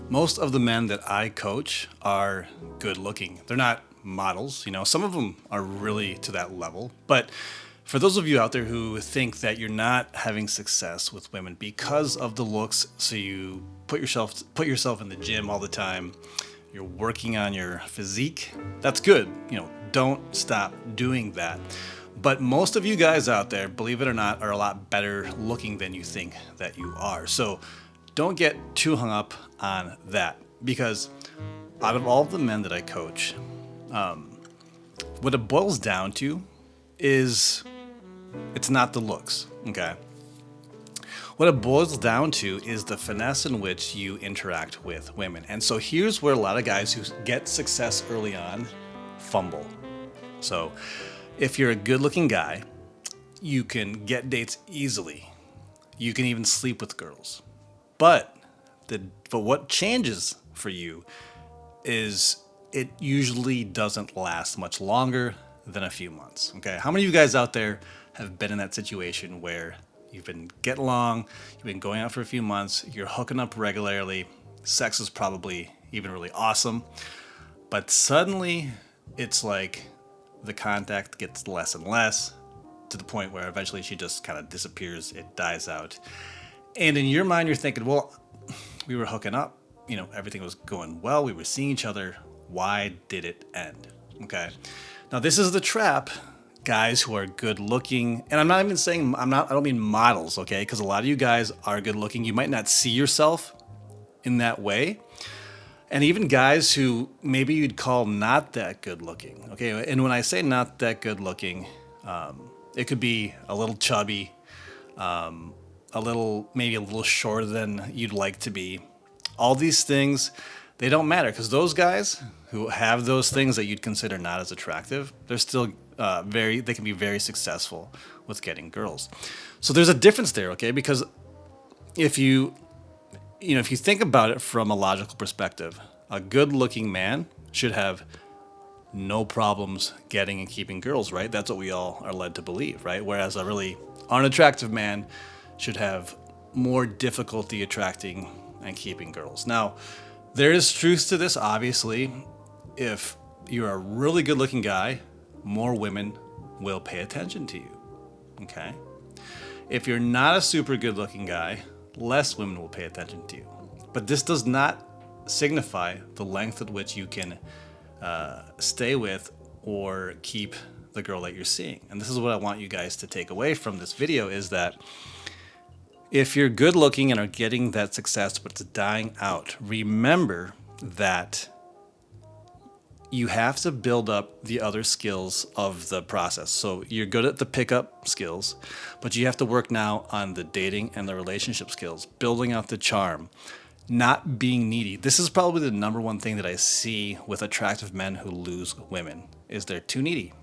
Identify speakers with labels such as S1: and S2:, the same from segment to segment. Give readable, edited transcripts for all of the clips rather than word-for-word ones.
S1: Most of the men that I coach are good looking. They're not models, some of them are really to that level. But for those of you out there who think that you're not having success with women because of the looks, so you put yourself in the gym all the time, you're working on your physique, that's good. Don't stop doing that. But most of you guys out there, believe it or not, are a lot better looking than you think that you are. So don't get too hung up on that, because out of all the men that I coach, what it boils down to is it's not the looks, okay? What it boils down to is the finesse in which you interact with women. And so here's where a lot of guys who get success early on fumble. So if you're a good looking guy, you can get dates easily. You can even sleep with girls. But what changes for you is it usually doesn't last much longer than a few months. Okay. How many of you guys out there have been in that situation where you've been getting along, you've been going out for a few months, you're hooking up regularly, sex is probably even really awesome, but suddenly it's like the contact gets less and less to the point where eventually she just kind of disappears, it dies out. And in your mind, you're thinking, well, we were hooking up, everything was going well, we were seeing each other. Why did it end? Okay. Now this is the trap, guys who are good looking, and I'm not even saying, I don't mean models, okay? Because a lot of you guys are good looking. You might not see yourself in that way. And even guys who maybe you'd call not that good looking, okay? And when I say not that good looking, it could be a little chubby, maybe a little shorter than you'd like to be. All these things, they don't matter, because those guys who have those things that you'd consider not as attractive, they're still they can be very successful with getting girls. So there's a difference there, okay? Because if you think about it from a logical perspective, a good-looking man should have no problems getting and keeping girls, right? That's what we all are led to believe, right? Whereas a really unattractive man should have more difficulty attracting and keeping girls. Now, there is truth to this, obviously. If you're a really good-looking guy, more women will pay attention to you, okay? If you're not a super good-looking guy, less women will pay attention to you. But this does not signify the length at which you can stay with or keep the girl that you're seeing. And this is what I want you guys to take away from this video, is that if you're good looking and are getting that success but it's dying out, remember that you have to build up the other skills of the process. So you're good at the pickup skills, but you have to work now on the dating and the relationship skills, building out the charm, not being needy. This is probably the number one thing that I see with attractive men who lose women, is they're too needy.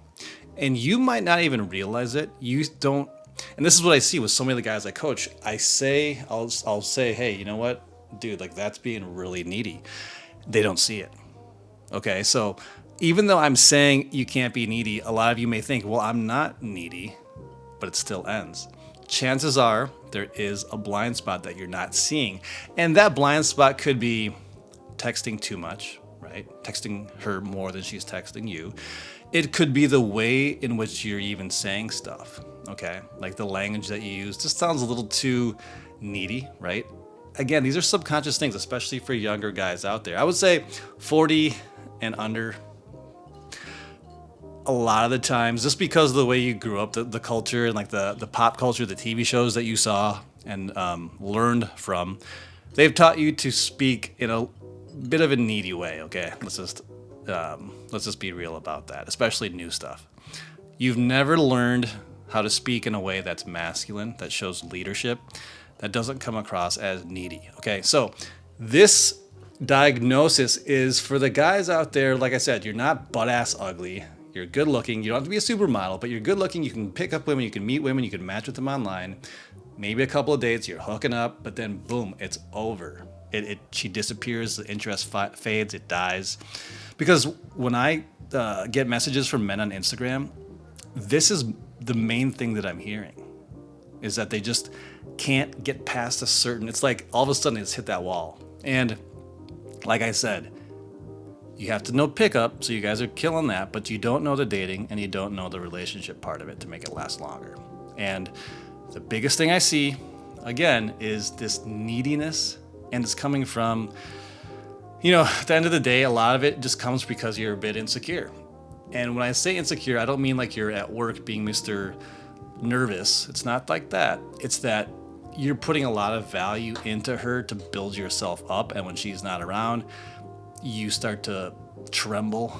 S1: And you might not even realize it. You don't. And this is what I see with so many of the guys I coach. I'll say, hey, you know what, dude, like that's being really needy. They don't see it. Okay, so even though I'm saying you can't be needy, a lot of you may think, well, I'm not needy, but it still ends. Chances are there is a blind spot that you're not seeing. And that blind spot could be texting too much, right? Texting her more than she's texting you. It could be the way in which you're even saying stuff, okay? Like the language that you use just sounds a little too needy, right? Again, these are subconscious things, especially for younger guys out there. I would say 40 and under, a lot of the times, just because of the way you grew up, the culture and like the pop culture, the TV shows that you saw and learned from, they've taught you to speak in a bit of a needy way, okay? Let's just be real about that, especially new stuff. You've never learned how to speak in a way that's masculine, that shows leadership, that doesn't come across as needy, okay? So this diagnosis is for the guys out there. Like I said, you're not butt-ass ugly. You're good looking. You don't have to be a supermodel, but you're good looking. You can pick up women. You can meet women. You can match with them online. Maybe a couple of dates. You're hooking up, but then boom, it's over. She disappears. The interest fades. It dies. Because when I get messages from men on Instagram, this is the main thing that I'm hearing, is that they just can't get past a certain. It's like all of a sudden it's hit that wall. And Like I said, you have to know pickup, so you guys are killing that, but you don't know the dating and you don't know the relationship part of it to make it last longer. And the biggest thing I see, again, is this neediness, and it's coming from, at the end of the day, a lot of it just comes because you're a bit insecure. And when I say insecure, I don't mean like you're at work being Mr. Nervous. It's not like that. It's that you're putting a lot of value into her to build yourself up, and when she's not around, you start to tremble.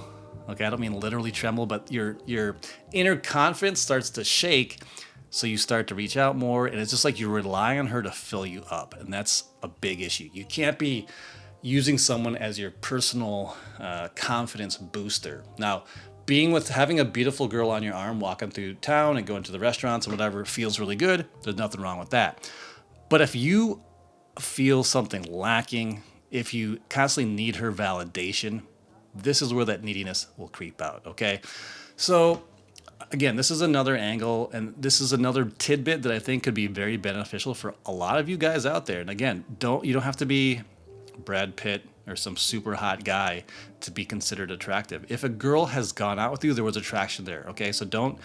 S1: Okay, I don't mean literally tremble, but your inner confidence starts to shake, so you start to reach out more, and it's just like you're relying on her to fill you up, and that's a big issue. You can't be using someone as your personal confidence booster. Now, having a beautiful girl on your arm walking through town and going to the restaurants and whatever feels really good. There's nothing wrong with that. But if you feel something lacking, if you constantly need her validation, this is where that neediness will creep out, okay? So again, this is another angle, and this is another tidbit that I think could be very beneficial for a lot of you guys out there. And again, you don't have to be Brad Pitt or some super hot guy to be considered attractive. If a girl has gone out with you, there was attraction there, okay? So don't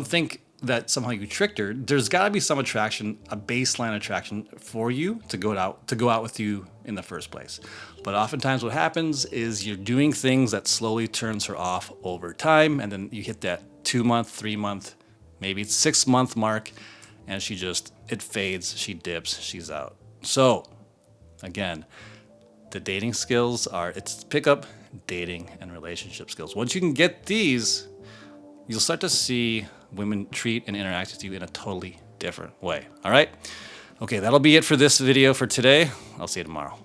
S1: think that somehow you tricked her. There's got to be some attraction, a baseline attraction for you to go out with you in the first place. But oftentimes what happens is you're doing things that slowly turns her off over time, and then you hit that 2-month, 3-month, maybe 6-month mark, and it fades, she dips, she's out. So again, the dating skills it's pickup, dating, and relationship skills. Once you can get these, you'll start to see women treat and interact with you in a totally different way. All right? Okay, that'll be it for this video for today. I'll see you tomorrow.